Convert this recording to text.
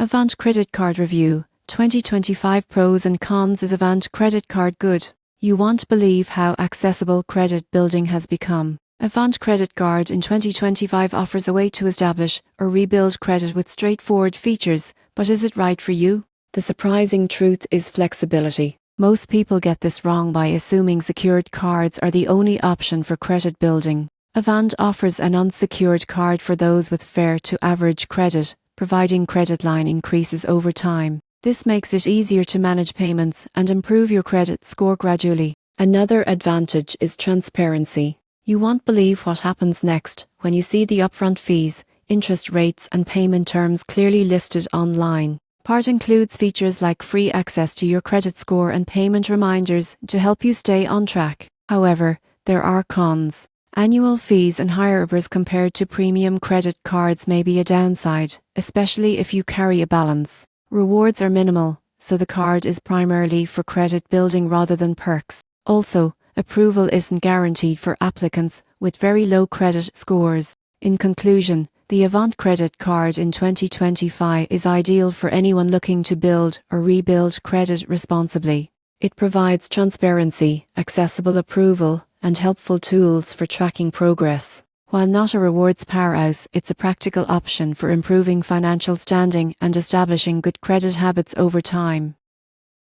Avant Credit Card Review 2025 Pros and Cons. Is Avant Credit Card good? You won't believe how accessible credit building has become. Avant Credit Card in 2025 offers a way to establish or rebuild credit with straightforward features, but is it right for you? The surprising truth is flexibility. Most people get this wrong by assuming secured cards are the only option for credit building. Avant offers an unsecured card for those with fair to average credit, providing credit line increases over time. This makes it easier to manage payments and improve your credit score gradually. Another advantage is transparency. You won't believe what happens next when you see the upfront fees, interest rates and payment terms clearly listed online. Part includes features like free access to your credit score and payment reminders to help you stay on track. However, there are cons. Annual fees and higher APRs compared to premium credit cards may be a downside, especially if you carry a balance. Rewards are minimal, so the card is primarily for credit building rather than perks. Also, approval isn't guaranteed for applicants with very low credit scores. In conclusion, the Avant Credit Card in 2025 is ideal for anyone looking to build or rebuild credit responsibly. It provides transparency, accessible approval, and helpful tools for tracking progress. While not a rewards powerhouse, it's a practical option for improving financial standing and establishing good credit habits over time.